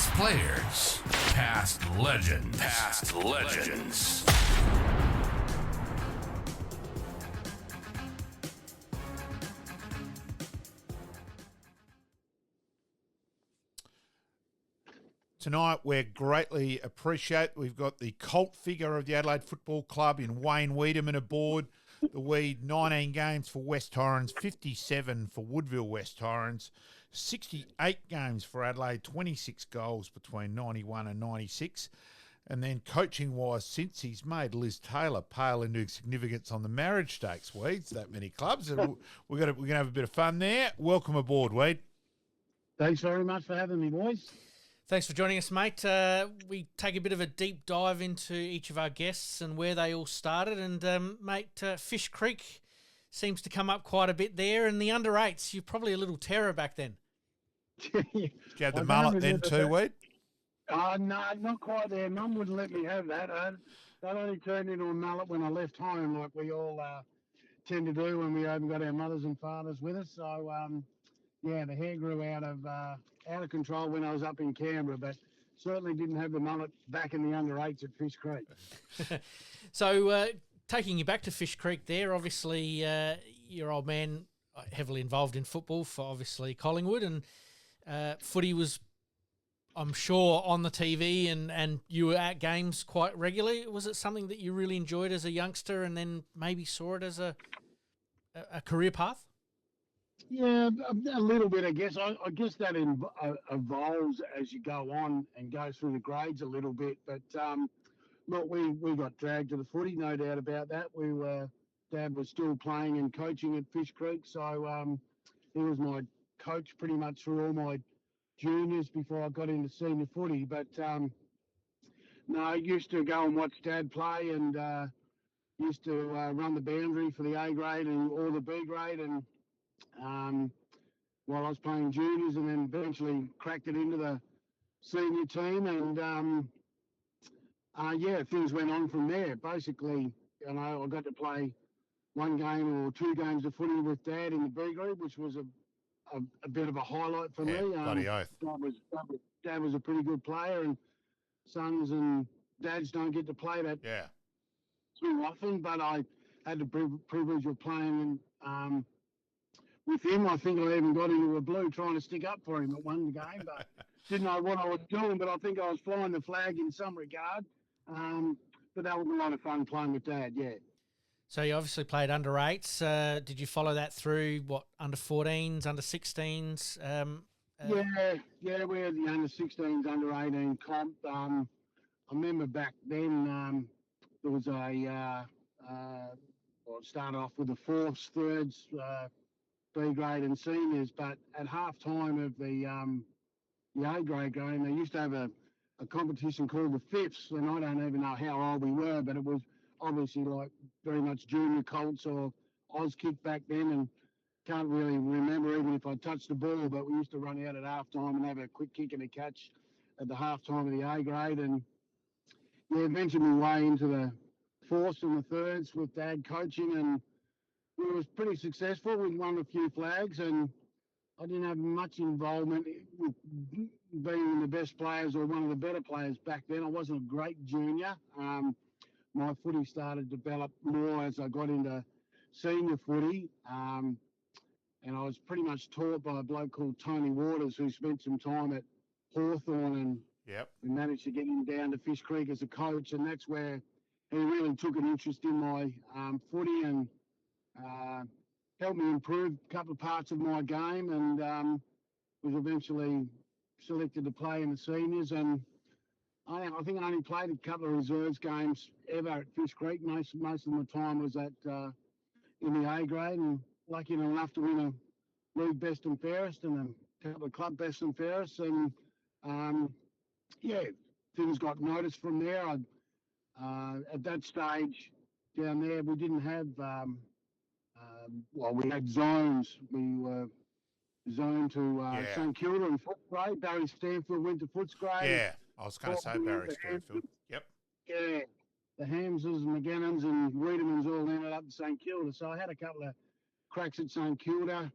Past players, past legends, past legends. Tonight, we greatly appreciate we've got the cult figure of the Adelaide Football Club in Wayne Weidemann aboard. The Weed, 19 games for West Torrens, 57 for Woodville West Torrens, 68 games for Adelaide, 26 goals between 91 and 96. And then coaching-wise, since he's made Liz Taylor pale into significance on the marriage stakes, Weeds, that many clubs. We're going to have a bit of fun there. Welcome aboard, Weed. Thanks very much for having me, boys. Thanks for joining us, mate. We take a bit of a deep dive into each of our guests and where they all started. And, mate, Fish Creek seems to come up quite a bit there. And the under-8s, you're probably a little terror back then. Did you have the mullet then too, Weed? No, not quite there. Mum wouldn't let me have that. That only turned into a mullet when I left home, like we all tend to do when we haven't got our mothers and fathers with us. So, yeah, the hair grew out of control when I was up in Canberra, but certainly didn't have the mullet back in the under-8s at Fish Creek. So, taking you back to Fish Creek there, obviously your old man heavily involved in football for obviously Collingwood, and footy was, I'm sure, on the TV and you were at games quite regularly. Was it something that you really enjoyed as a youngster and then maybe saw it as a career path? Yeah, a little bit, I guess. I guess that evolves as you go on and go through the grades a little bit. But look, we got dragged to the footy, no doubt about that. Dad was still playing and coaching at Fish Creek, so he was my coach pretty much through all my juniors before I got into senior footy. But no, I used to go and watch Dad play and used to run the boundary for the A grade or the B grade, and while I was playing juniors, and then eventually cracked it into the senior team, and yeah, things went on from there. Basically, I got to play one game or two games of footy with Dad in the B grade, which was a bit of a highlight for me. Bloody oath. Dad was a pretty good player, and sons and dads don't get to play that too often, but I had the privilege of playing with him. I think I even got into a blue trying to stick up for him at one game, but didn't know what I was doing, but I think I was flying the flag in some regard. But that was a lot of fun playing with Dad, yeah. So you obviously played under 8s. Did you follow that through, under 14s, under 16s? Yeah, we had the under 16s, under 18 comp. I remember back then there was it started off with the fourths, thirds, B grade and seniors, but at half time of the A grade game, they used to have a competition called the fifths, and I don't even know how old we were, but it was obviously like very much junior Colts or Oz kick back then, and can't really remember even if I touched the ball, but we used to run out at half time and have a quick kick and a catch at the half time of the A grade, and yeah, eventually my way into the fourths and the thirds with Dad coaching, and it was pretty successful. We won a few flags, and I didn't have much involvement with being the best players or one of the better players back then. I wasn't a great junior. My footy started to develop more as I got into senior footy, and I was pretty much taught by a bloke called Tony Waters, who spent some time at Hawthorn, and we managed to get him down to Fish Creek as a coach, and that's where he really took an interest in my footy and helped me improve a couple of parts of my game, and was eventually selected to play in the seniors. And I think I only played a couple of reserves games ever at Fish Creek. Most of my time was at in the A grade, and lucky enough to win a league best and fairest and a couple of club best and fairest. And yeah, things got noticed from there. At that stage down there, we didn't have we had zones. We were zoned to St Kilda in Footscray. Barry Stanfield went to Footscray. Yeah, I was going to say Barry Stanfield. Yep. Yeah, the Hamses, McGannons and Weidemanns all ended up in St Kilda. So I had a couple of cracks at St Kilda.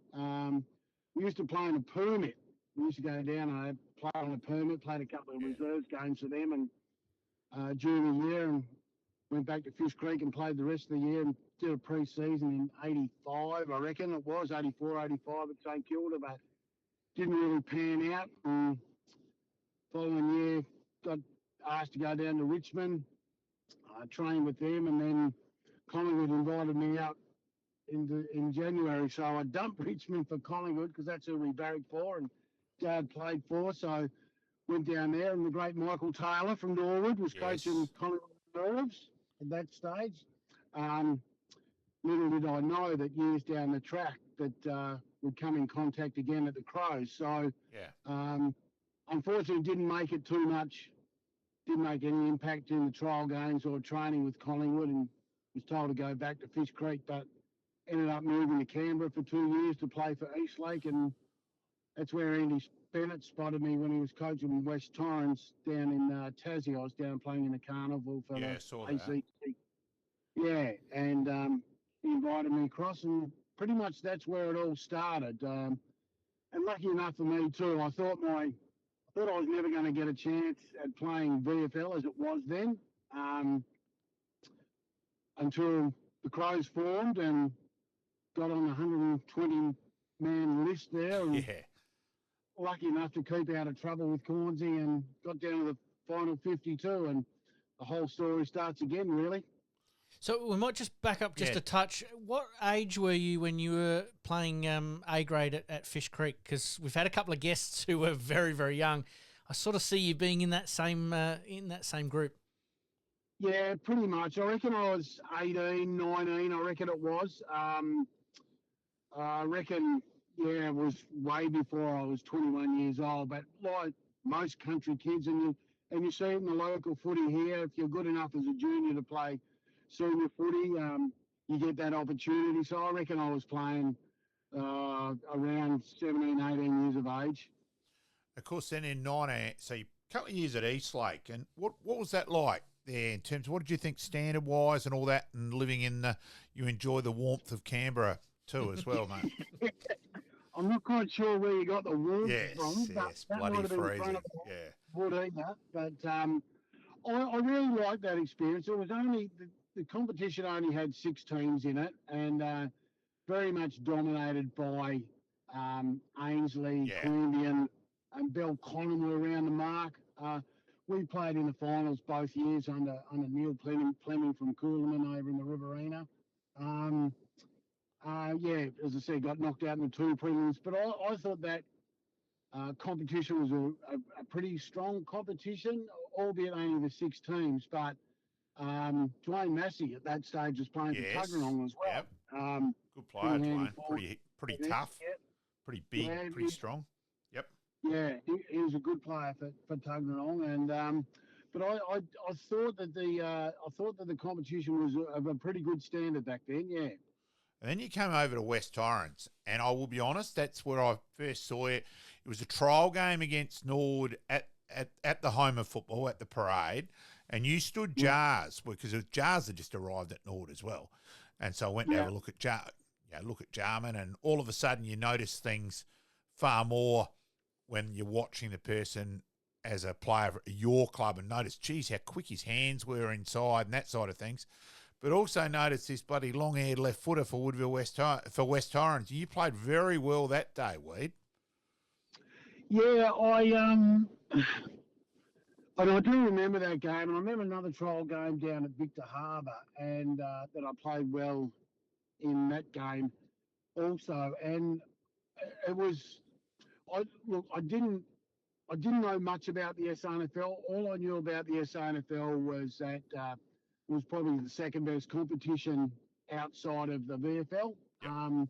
We used to play in a permit we used to go down. I played on a permit, played a couple of reserves games for them, and during the year, and went back to Fish Creek and played the rest of the year and did a pre-season in '85, I reckon it was '84, '85 at St Kilda, but didn't really pan out. And following year, got asked to go down to Richmond, train with them, and then Collingwood invited me out in January. So I dumped Richmond for Collingwood because that's who we barracked for and Dad played for. So went down there, and the great Michael Taylor from Norwood was coaching Collingwood Nerves at that stage. Little did I know that years down the track that we'd come in contact again at the Crows. So unfortunately didn't make it too much, didn't make any impact in the trial games or training with Collingwood, and was told to go back to Fish Creek, but ended up moving to Canberra for 2 years to play for Eastlake, and that's where Andy Bennett spotted me when he was coaching West Torrens down in Tassie. I was down playing in the carnival for the ACT. Yeah, and he invited me across, and pretty much that's where it all started. And lucky enough for me too, I thought I was never going to get a chance at playing VFL as it was then, until the Crows formed and got on the 120-man list there. And lucky enough to keep out of trouble with Cornsey and got down to the final 52, and the whole story starts again, really. So we might just back up just a touch. What age were you when you were playing A grade at Fish Creek? Because we've had a couple of guests who were very, very young. I sort of see you being in that same group. Yeah, pretty much. I reckon I was 18, 19, I reckon it was. I reckon, it was way before I was 21 years old. But like most country kids, and you see it in the local footy here, if you're good enough as a junior to play senior footy, you get that opportunity. So I reckon I was playing around 17, 18 years of age. Of course, then in 19, so a couple of years at Eastlake, and what was that like there in terms of what did you think standard-wise and all that, and living in you enjoy the warmth of Canberra too as well, mate? I'm not quite sure where you got the warmth from. Yes, that bloody might have been freezing. front of wood either. But I really liked that experience. It was only the competition only had 6 teams in it, and very much dominated by Ainsley, Queanbeyan, and Belconnen were around the mark. We played in the finals both years under Neil Fleming from Coolaman over in the Riverina. As I said, got knocked out in the 2 prelims, but I thought that competition was a pretty strong competition, albeit only the 6 teams. But Dwayne Massey at that stage was playing for Tuggeranong as well. Yep. Good player, Dwayne. Pretty tough, pretty big, pretty strong. Yep. Yeah, he was a good player for Tuggeranong, and but I thought that the competition was of a pretty good standard back then. Yeah. And then you came over to West Torrens, and I will be honest, that's where I first saw it. It was a trial game against Nord at the home of football at the parade, and you stood Jars because it was Jars that just arrived at Nord as well, and so I went to have a look at Jarman, and all of a sudden you notice things far more when you're watching the person as a player for your club, and notice, geez, how quick his hands were inside and that side of things. But also notice this bloody long-haired left footer for West Torrens. You played very well that day, Weed. Yeah, and I do remember that game, and I remember another trial game down at Victor Harbour, and that I played well in that game also. And it was, I didn't know much about the SANFL. All I knew about the SANFL was that it was probably the second best competition outside of the VFL. Yep.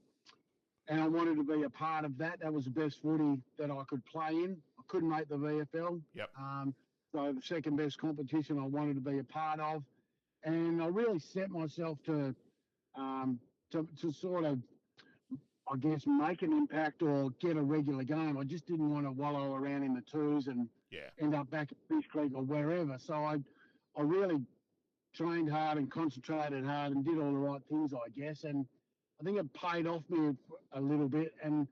And I wanted to be a part of that. That was the best footy that I could play in. I couldn't make the VFL. Yep. So the second best competition I wanted to be a part of. And I really set myself to sort of, I guess, make an impact or get a regular game. I just didn't want to wallow around in the 2s and end up back at Fish Creek or wherever. So I really trained hard and concentrated hard and did all the right things, I guess. And I think it paid off me a little bit. And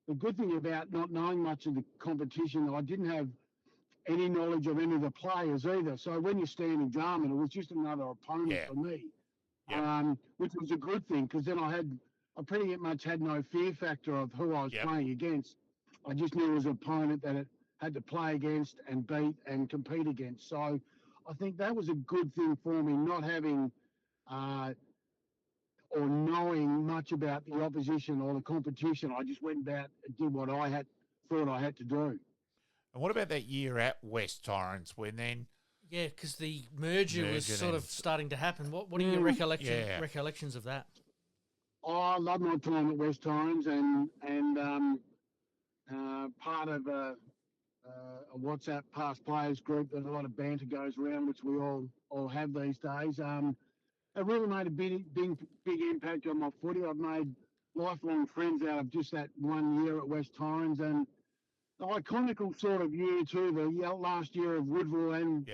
the good thing about not knowing much of the competition, I didn't have any knowledge of any of the players either. So when you're standing Jarman, it was just another opponent Yeah. for me, Yep. which was a good thing because then I pretty much had no fear factor of who I was Yep. playing against. I just knew it was an opponent that it had to play against and beat and compete against. So I think that was a good thing for me, not having or knowing much about the opposition or the competition. I just went about and did what thought I had to do. And what about that year at West Torrens when then? Yeah, because the merger was sort of starting to happen. What are your recollections of that? Oh, I love my time at West Torrens and part of a WhatsApp past players group that a lot of banter goes around, which we all have these days. It really made a big impact on my footy. I've made lifelong friends out of just that 1 year at West Torrens, and the iconical sort of year too, the last year of Woodville and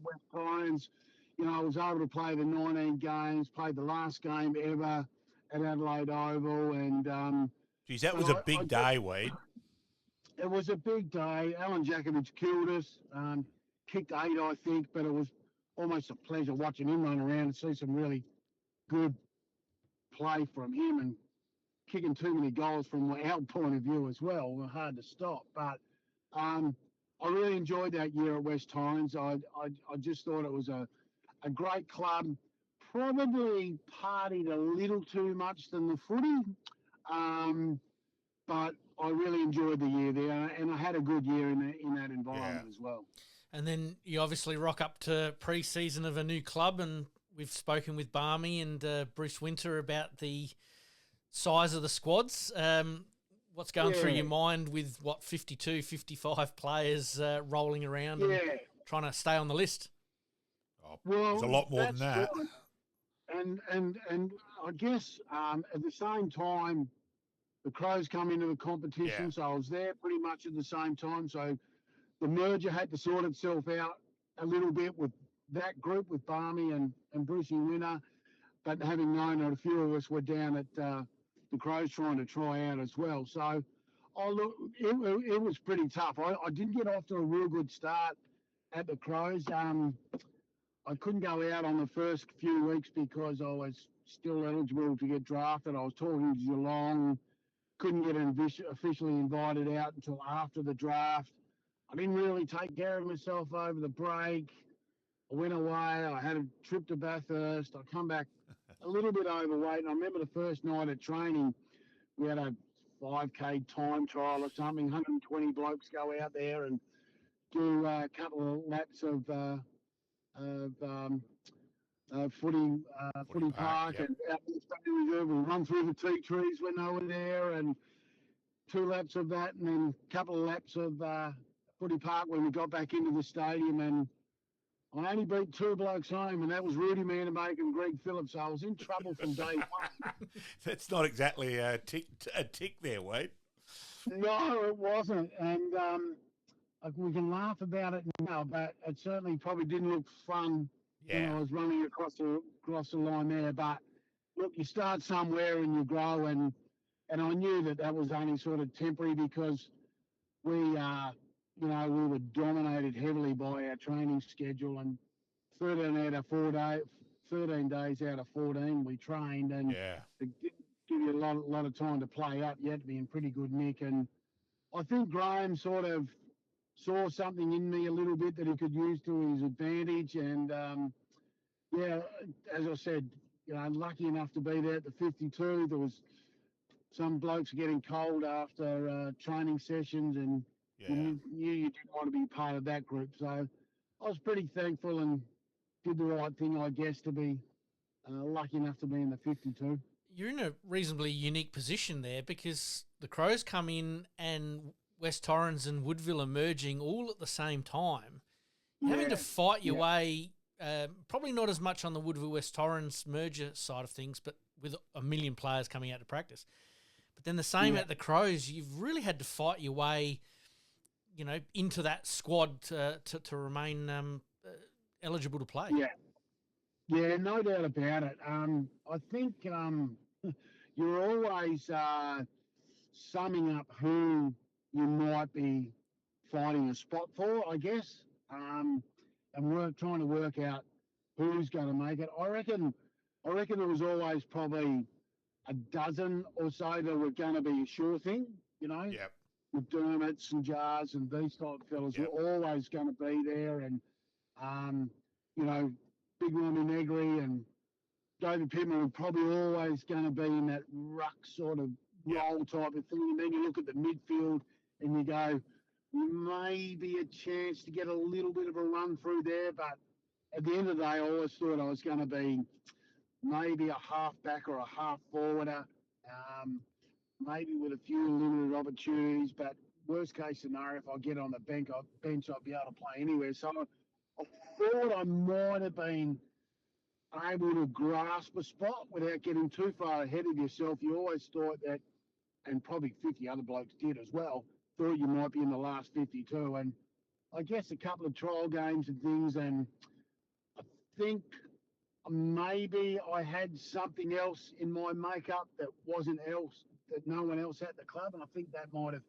West Torrens. You know, I was able to play the 19 games, played the last game ever at Adelaide Oval, and Geez, that was a big day, Wade. It was a big day. Alan Jakovich killed us, kicked 8, I think, but it was almost a pleasure watching him run around and see some really good play from him and kicking too many goals from our point of view as well. Were hard to stop. But I really enjoyed that year at West Torrens. I just thought it was a great club. Probably partied a little too much than the footy. But I really enjoyed the year there, and I had a good year in that environment as well. And then you obviously rock up to pre-season of a new club, and we've spoken with Barmy and Bruce Winter about the size of the squads. What's going through your mind with, 52, 55 players rolling around and trying to stay on the list? Oh, well, there's a lot more than that. Good. And I guess at the same time, the Crows come into the competition, so I was there pretty much at the same time. So the merger had to sort itself out a little bit with that group, with Barmy and Brucey Winter. But having known that a few of us were down at the Crows trying to try out as well. So, it was pretty tough. I didn't get off to a real good start at the Crows. I couldn't go out on the first few weeks because I was still eligible to get drafted. I was talking to Geelong. Couldn't get officially invited out until after the draft. I didn't really take care of myself over the break. I went away. I had a trip to Bathurst. I come back a little bit overweight. And I remember the first night at training, we had a 5K time trial or something. 120 blokes go out there and do a couple of laps of footy park and out in the stadium reserve. We run through the tea trees when they were there, and 2 laps of that, and then a couple of laps of footy park when we got back into the stadium. And I only beat 2 blokes home, and that was Rudy Manamaker and Greg Phillips. So I was in trouble from day one. That's not exactly a tick there, Wade. No, it wasn't. And we can laugh about it now, but it certainly probably didn't look fun when I was running across the line there. But look, you start somewhere and you grow, and I knew that was only sort of temporary because we were dominated heavily by our training schedule, and 13 days out of 14 we trained, and to give you a lot of time to play up, you had to be in pretty good nick. And I think Graham sort of saw something in me a little bit that he could use to his advantage, and as I said, lucky enough to be there at the 52. There was some blokes getting cold after training sessions, and you knew you didn't want to be part of that group. So I was pretty thankful and did the right thing, I guess, to be lucky enough to be in the 52. You're in a reasonably unique position there because the Crows come in and West Torrens and Woodville are merging all at the same time. Having to fight your way, probably not as much on the Woodville-West Torrens merger side of things, but with a million players coming out to practice. But then the same at the Crows, you've really had to fight your way, into that squad to remain eligible to play. Yeah, no doubt about it. I think you're always summing up who you might be finding a spot for, I guess, and we're trying to work out who's going to make it. I reckon there was always probably a dozen or so that were going to be a sure thing, Yep. McDermott's and Jars and these type of fellas Yep. were always going to be there. And, Big Romy Negri and David Pittman were probably always going to be in that ruck sort of role type of thing. And then you look at the midfield and you go, maybe a chance to get a little bit of a run through there. But at the end of the day, I always thought I was going to be maybe a half back or a half forwarder, maybe with a few limited opportunities. But worst case scenario, if I get on the bench, I'll be able to play anywhere. So I thought I might have been able to grasp a spot without getting too far ahead of yourself. You always thought that, and probably 50 other blokes did as well, thought you might be in the last 52. And I guess a couple of trial games and things, and I think maybe I had something else in my makeup that no one else at the club, and I think that might have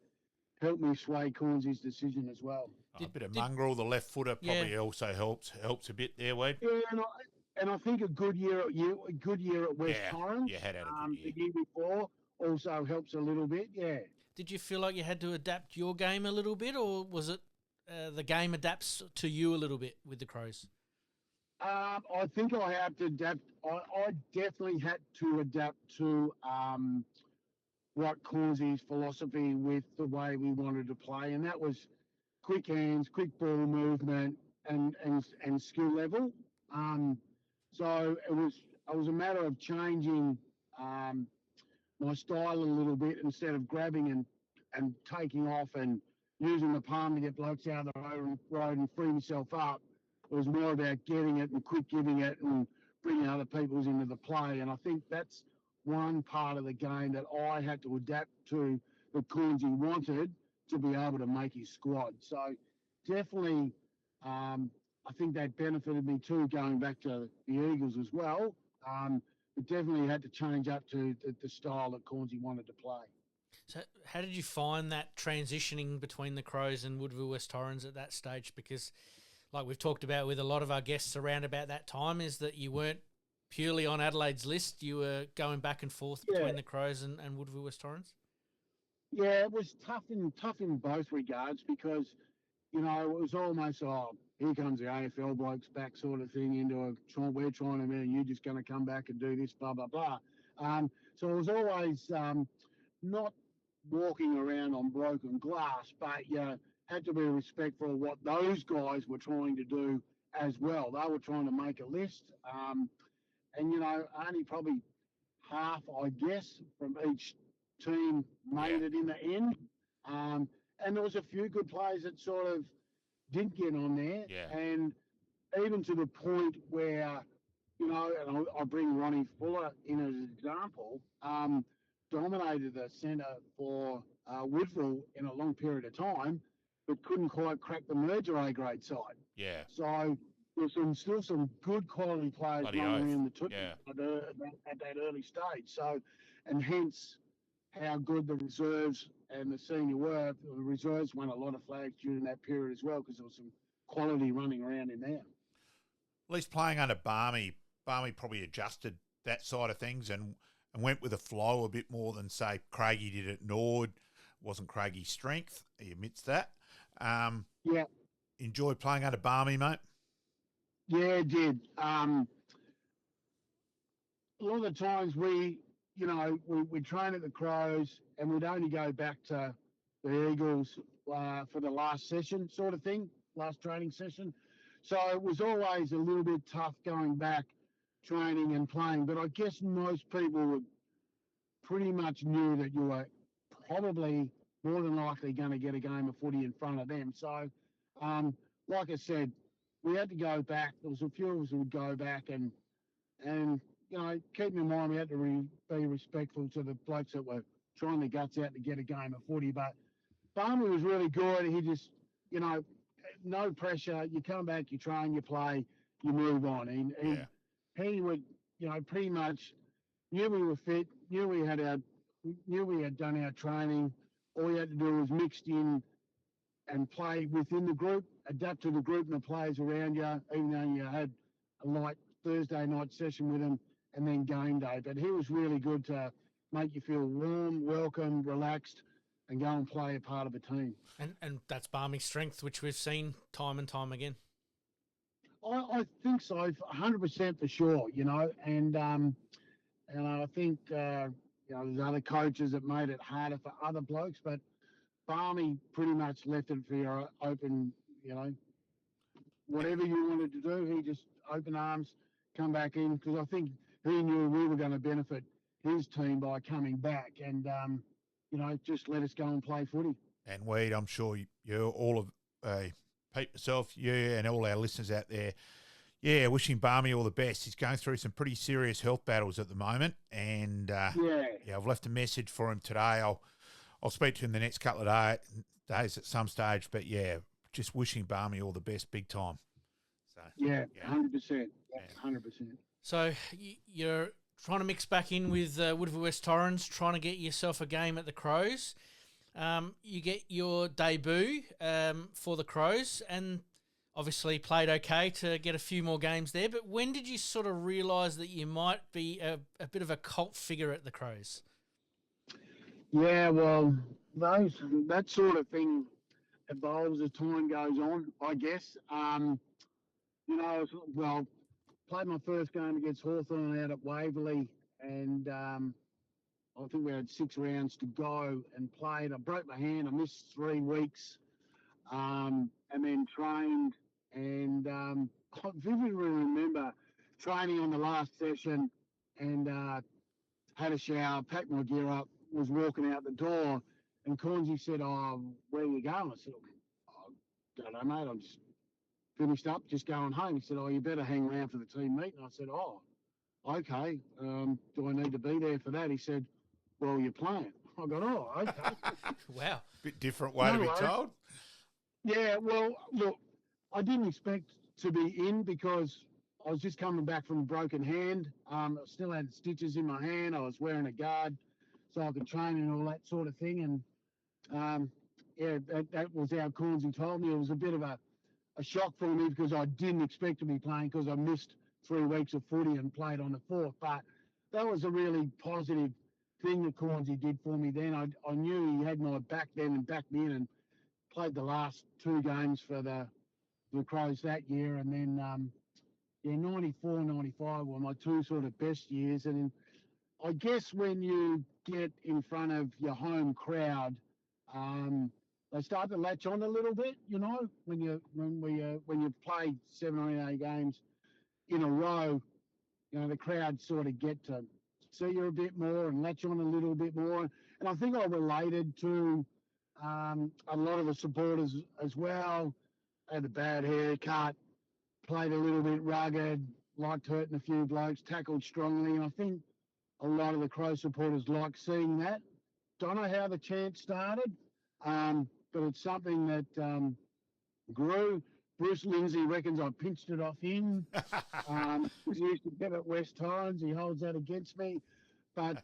helped me sway Cornsy's decision as well. A bit of mongrel, the left footer probably also helps a bit there, Wade. Yeah, and I think a good year at West Torrens. You had a good year. The year before also helps a little bit. Yeah. Did you feel like you had to adapt your game a little bit, or was it the game adapts to you a little bit with the Crows? I think I have to adapt. I definitely had to adapt to what Cornsy's philosophy with the way we wanted to play, and that was quick hands, quick ball movement, and skill level. So it was a matter of changing my style a little bit. Instead of grabbing and taking off and using the palm to get blokes out of the road and free myself up. It was more about getting it and quick giving it and bringing other people's into the play. And I think that's one part of the game that I had to adapt to that Cornsy wanted to be able to make his squad. So definitely, I think that benefited me too, going back to the Eagles as well. But definitely had to change up to the style that Cornsy wanted to play. So how did you find that transitioning between the Crows and Woodville West Torrens at that stage? Because like we've talked about with a lot of our guests around about that time, is that you weren't purely on Adelaide's list. You were going back and forth between the Crows and Woodville West Torrens. Yeah, it was tough in both regards because, it was almost, here comes the AFL blokes back sort of thing into we're trying to, man, you're just going to come back and do this, blah, blah, blah. So it was always not walking around on broken glass, but you had to be respectful of what those guys were trying to do as well. They were trying to make a list. Only probably half, I guess, from each team made it in the end. And there was a few good players that sort of didn't get on there. Yeah. And even to the point where, and I bring Ronnie Fuller in as an example, dominated the centre for Woodville in a long period of time, but couldn't quite crack the merger A-grade side. Yeah. So there's still some good quality players running in the took at that early stage. So, and hence how good the reserves and the senior were. The reserves won a lot of flags during that period as well because there was some quality running around in there. At least playing under Barmy probably adjusted that side of things and went with a flow a bit more than, say, Craigie did at Nord. Wasn't Craigie's strength. He admits that. Enjoyed playing under Barmy, mate? Yeah, it did. A lot of the times we train at the Crows and we'd only go back to the Eagles for the last session sort of thing, last training session. So it was always a little bit tough going back, training and playing. But I guess most people would pretty much knew that you were probably more than likely going to get a game of footy in front of them. So, like I said, we had to go back. There was a few of us who would go back and keep in mind we had to be respectful to the blokes that were trying their guts out to get a game of footy. But Barmy was really good. He just, no pressure. You come back, you train, you play, you move on. And he would, pretty much knew we were fit, knew we had our knew we had done our training. All you had to do was mixed in and play within the group, adapt to the group and the players around you, even though you had a light Thursday night session with him and then game day. But he was really good to make you feel warm, welcome, relaxed, and go and play a part of a team. And that's Barmy's strength, which we've seen time and time again. I think so, 100% for sure, and I think, there's other coaches that made it harder for other blokes, but Barney pretty much left it for you open, whatever you wanted to do, he just open arms, come back in, because I think he knew we were going to benefit his team by coming back and, just let us go and play footy. And Weed, I'm sure you all of Pete, myself, you and all our listeners out there, wishing Barmy all the best. He's going through some pretty serious health battles at the moment, and I've left a message for him today. I'll speak to him the next couple of days at some stage, but just wishing Barmy all the best, big time. So 100%, 100%. So you're trying to mix back in with Woodville West Torrens, trying to get yourself a game at the Crows. You get your debut for the Crows, and obviously played okay to get a few more games there. But when did you sort of realise that you might be a bit of a cult figure at the Crows? Yeah, well, that sort of thing evolves as time goes on, I guess. Played my first game against Hawthorn out at Waverley, and I think we had 6 rounds to go and played. I broke my hand. I missed 3 weeks, and then trained. And I vividly remember training on the last session and had a shower, packed my gear up, was walking out the door, and Cornsey said, "Oh, where are you going?" I said, "I don't know, mate. I'm just finished up, just going home." He said, "Oh, you better hang around for the team meeting." I said, "Oh, okay. Do I need to be there for that?" He said, "Well, you're playing." I got, "Oh, okay." Wow. Bit different way to be told. Yeah, well, look, I didn't expect to be in because I was just coming back from a broken hand. I still had stitches in my hand. I was wearing a guard so I could train and all that sort of thing. And, that was how Cornsey told me. It was a bit of a shock for me because I didn't expect to be playing because I missed 3 weeks of footy and played on the 4th. But that was a really positive thing that Cornsey did for me then. I knew he had my back then and backed me in and played the last 2 games for the Crows that year. And then, 94, 95 were my 2 sort of best years. And I guess when you get in front of your home crowd, they start to latch on a little bit, when you play 7 or 8 games in a row, the crowd sort of get to see you a bit more and latch on a little bit more. And I think I related to a lot of the supporters as well. Had a bad haircut, played a little bit rugged, liked hurting a few blokes, tackled strongly. And I think a lot of the Crow supporters like seeing that. Don't know how the chant started, but it's something that grew. Bruce Lindsay reckons I pinched it off him. He used to get at West Torrens. He holds that against me. But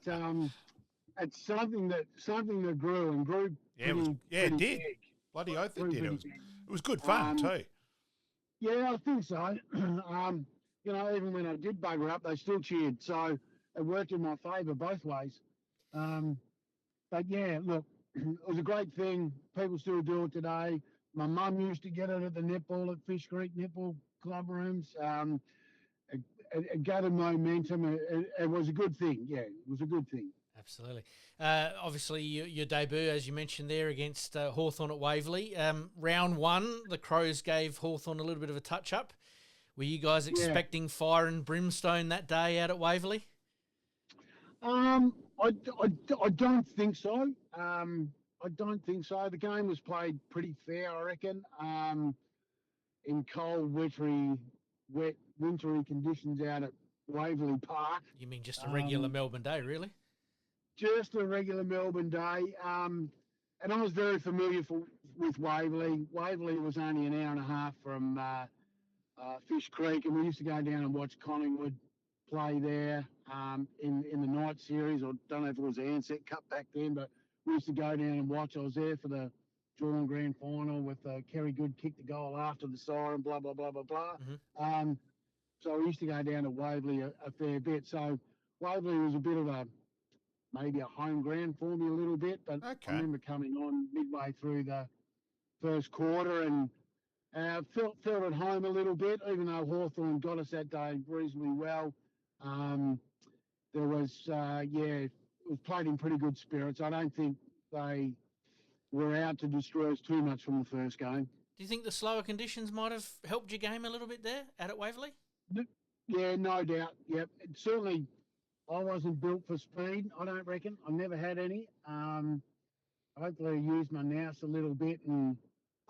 it's something that grew and grew. Pretty it did. Big. Bloody oath it did. It was good fun too. Yeah, I think so. Even when I did bugger up, they still cheered. So it worked in my favour both ways. But yeah, look, it was a great thing. People still do it today. My mum used to get it at the netball at Fish Creek Netball Club rooms. It gathered momentum. It was a good thing. Yeah, it was a good thing. Absolutely. Obviously, your debut, as you mentioned there, against Hawthorn at Waverley. Round 1, the Crows gave Hawthorn a little bit of a touch-up. Were you guys expecting fire and brimstone that day out at Waverley? I don't think so. I don't think so. The game was played pretty fair, I reckon, in cold, wintry conditions out at Waverley Park. You mean just a regular Melbourne day, really? Just a regular Melbourne day. And I was very familiar with Waverley. Waverley was only an hour and a half from Fish Creek, and we used to go down and watch Collingwood play there in the night series, or don't know if it was the Ansett Cup back then, but we used to go down and watch. I was there for the Geelong Grand Final with Kerry Good kicked the goal after the siren, blah, blah, blah, blah, blah. Mm-hmm. So we used to go down to Waverley a fair bit. So Waverley was a bit of maybe a home ground for me a little bit, but Okay. I remember coming on midway through the first quarter and felt at home a little bit, even though Hawthorn got us that day reasonably well. There was, it was played in pretty good spirits. I don't think they were out to destroy us too much from the first game. Do you think the slower conditions might have helped your game a little bit there out at Waverley? Yeah, no doubt. Yep. Certainly, I wasn't built for speed, I don't reckon. I never had any. Hopefully, I used my nous a little bit and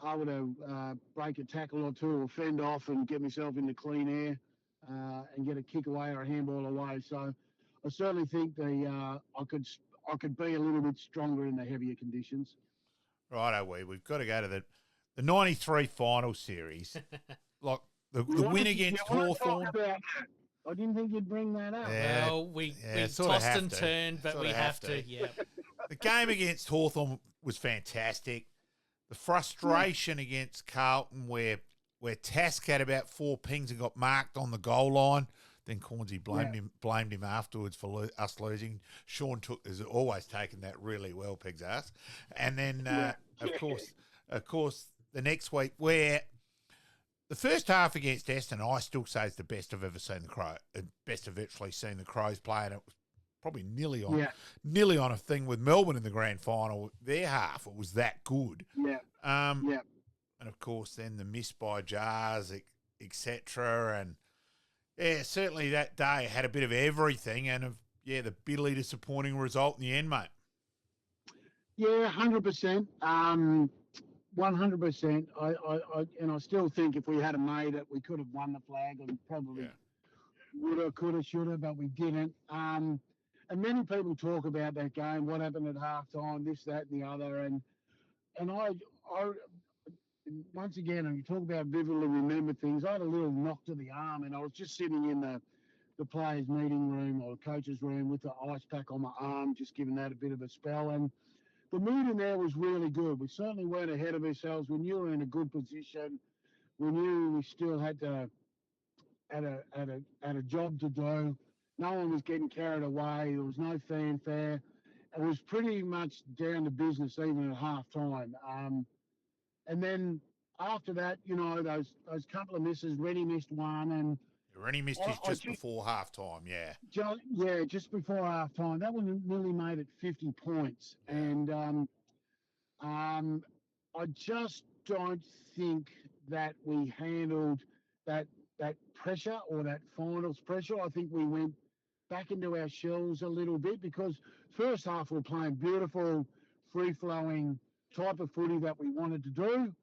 able to break a tackle or two or fend off and get myself into clean air and get a kick away or a handball away. So I certainly think I could be a little bit stronger in the heavier conditions. Righto, we've got to go to the 93 final series. Like the win against Hawthorn. I didn't think you'd bring that up. Yeah, Well, we sort of tossed have and to. turned, but Sort we of have to. Yeah. The game against Hawthorn was fantastic. The frustration against Carlton where Task had about 4 pings and got marked on the goal line. Then Cornsey blamed him afterwards for us losing. Sean has always taken that really well, Pig's ass. And then, of course, the next week where the first half against Aston, I still say is the best I've ever seen best I've actually seen the Crows play, and it was probably nearly on a thing with Melbourne in the grand final. Their half, it was that good. Yeah. And of course, then the miss by Jars, etc. And yeah, certainly that day had a bit of everything, and the bitterly disappointing result in the end, mate. Yeah, 100%. 100%. I still think if we had made it, we could have won the flag and probably woulda, coulda, shoulda, but we didn't. And many people talk about that game, what happened at halftime, this, that, and the other, and I once again, and you talk about vividly remember things. I had a little knock to the arm, and I was just sitting in the players' meeting room or the coach's room with the ice pack on my arm, just giving that a bit of a spell. And the mood in there was really good. We certainly weren't ahead of ourselves. We knew we were in a good position. We knew we still had a job to do. No one was getting carried away. There was no fanfare. It was pretty much down to business even at half time. And then after that, those couple of misses, Reddy missed one, and Rennie missed his just before half time, just before half time. That one nearly made it 50 points. And I just don't think that we handled that pressure or that finals pressure. I think we went back into our shells a little bit because first half we're playing beautiful, free-flowing type of footy that we wanted to do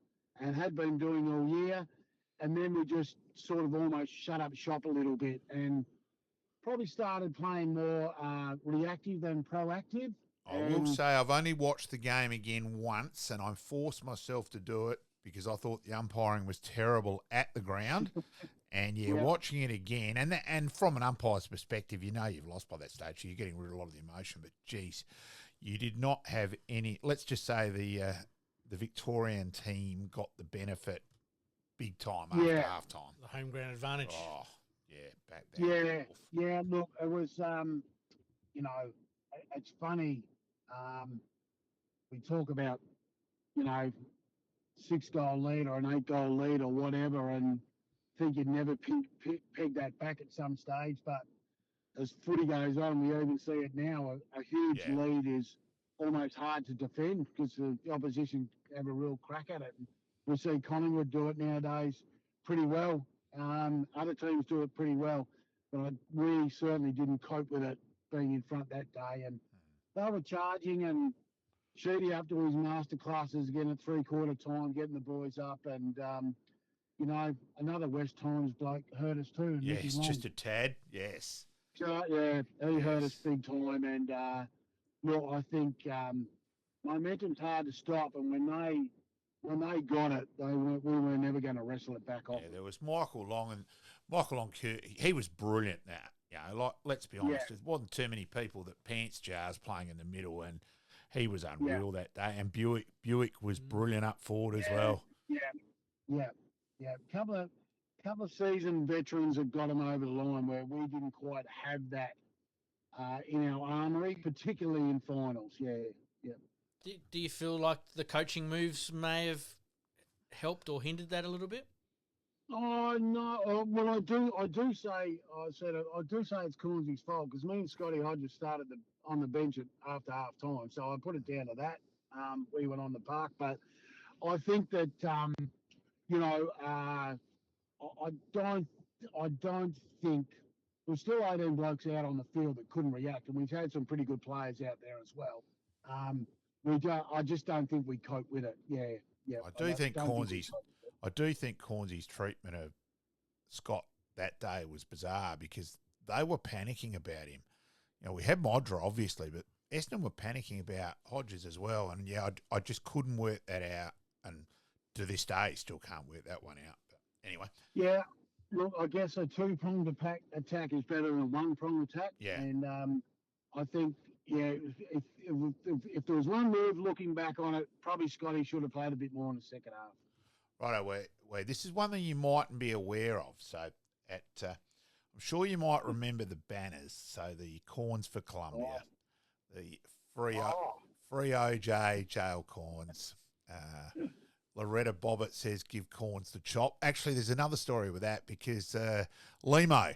and had been doing all year. And then we just sort of almost shut up shop a little bit and probably started playing more reactive than proactive. I will say I've only watched the game again once, and I forced myself to do it because I thought the umpiring was terrible at the ground. And watching it again, and from an umpire's perspective, you've lost by that stage, so you're getting rid of a lot of the emotion. But geez, you did not have any. Let's just say the Victorian team got the benefit big time after half time. The home ground advantage. Oh, yeah, back there. Yeah. Look, it was, it's funny. We talk about, 6-goal lead or an 8-goal lead or whatever, and think you'd never peg that back at some stage. But as footy goes on, we even see it now. A huge lead is almost hard to defend because the opposition have a real crack at it. We see Collingwood do it nowadays pretty well. Other teams do it pretty well. But we certainly didn't cope with it being in front that day. And they were charging, and Sheedy up to his master classes again at three-quarter time, getting the boys up. And, another West Torrens bloke hurt us too. Yes, just a tad, yes. So, he hurt us big time. And, I think momentum's hard to stop. And when they got it, we were never going to wrestle it back off. Yeah, there was Michael Long, he was brilliant now. like, let's be honest, Yeah. there wasn't too many people that pants jars playing in the middle, and he was unreal that day. And Buick was brilliant up forward as well. Yeah. Couple of seasoned veterans have got him over the line where we didn't quite have that in our armoury, particularly in finals. Yeah. Do you feel like the coaching moves may have helped or hindered that a little bit? Oh no! Well, I do say it's Cornsy's fault because me and Scotty Hodges started on the bench after half time, so I put it down to that. We went on the park, but I think that I don't think there's still 18 blokes out on the field that couldn't react, and we've had some pretty good players out there as well. I just don't think we cope with it. Yeah. I do think Cornsy's treatment of Scott that day was bizarre because they were panicking about him. We had Modra, obviously, but Essendon were panicking about Hodges as well. And, I just couldn't work that out. And to this day, still can't work that one out. But anyway. Yeah, look, I guess a two-pronged attack is better than a one-pronged attack. Yeah. And I think, if there was one move looking back on it, probably Scotty should have played a bit more in the second half. Righto, this is one thing you mightn't be aware of. So, I'm sure you might remember the banners. So, the Corns for Columbia, the free OJ jail Corns. Loretta Bobbitt says, give Corns the chop. Actually, there's another story with that because Limo,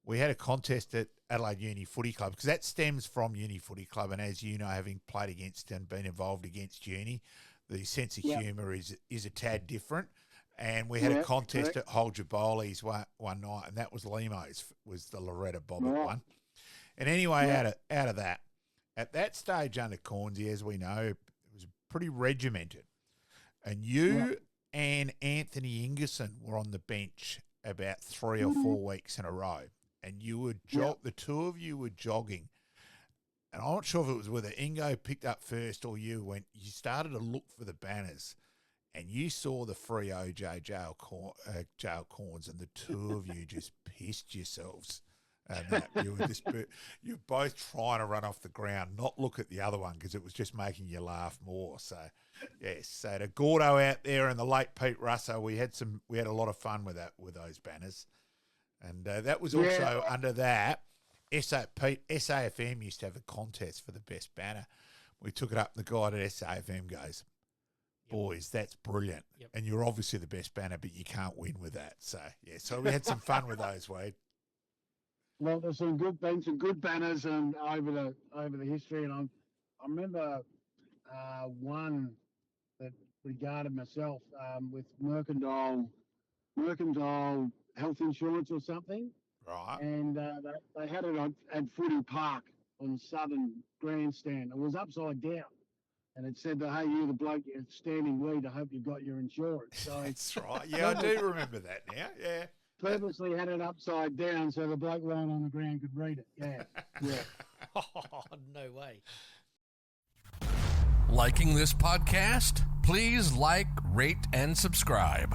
we had a contest at Adelaide Uni Footy Club because that stems from Uni Footy Club. And as you know, having played against and been involved against Uni, the sense of humour is a tad different. And we had a contest at Hold Your Bowlies one night, and that was Limo's, was the Loretta Bobbitt one. And anyway, out of that, at that stage under Cornsey, as we know, it was pretty regimented. And you and Anthony Ingerson were on the bench about 3 or 4 weeks in a row. And you were the two of you were jogging. And I'm not sure if it was whether Ingo picked up first or you started to look for the banners and you saw the free OJ jail Corns and the two of you just pissed yourselves. And you were both trying to run off the ground, not look at the other one because it was just making you laugh more. So, yes. So to Gordo out there and the late Pete Russo, we had a lot of fun with those banners. And that was also under that. SAFM used to have a contest for the best banner. We took it up, and the guy at SAFM goes, boys, that's brilliant. Yep. And you're obviously the best banner, but you can't win with that. So, so we had some fun with those, Wade. Well, there's been some good banners over the history, and I remember one that regarded myself with Mercantile Health Insurance or something. Right. And they had it at Footy Park on the southern grandstand. It was upside down. And it said, hey, you the bloke standing lead, I hope you got your insurance. So that's right. Yeah, I do remember that now. Yeah. Purposely had it upside down so the bloke lying on the ground could read it. Yeah. Oh, no way. Liking this podcast? Please like, rate, and subscribe.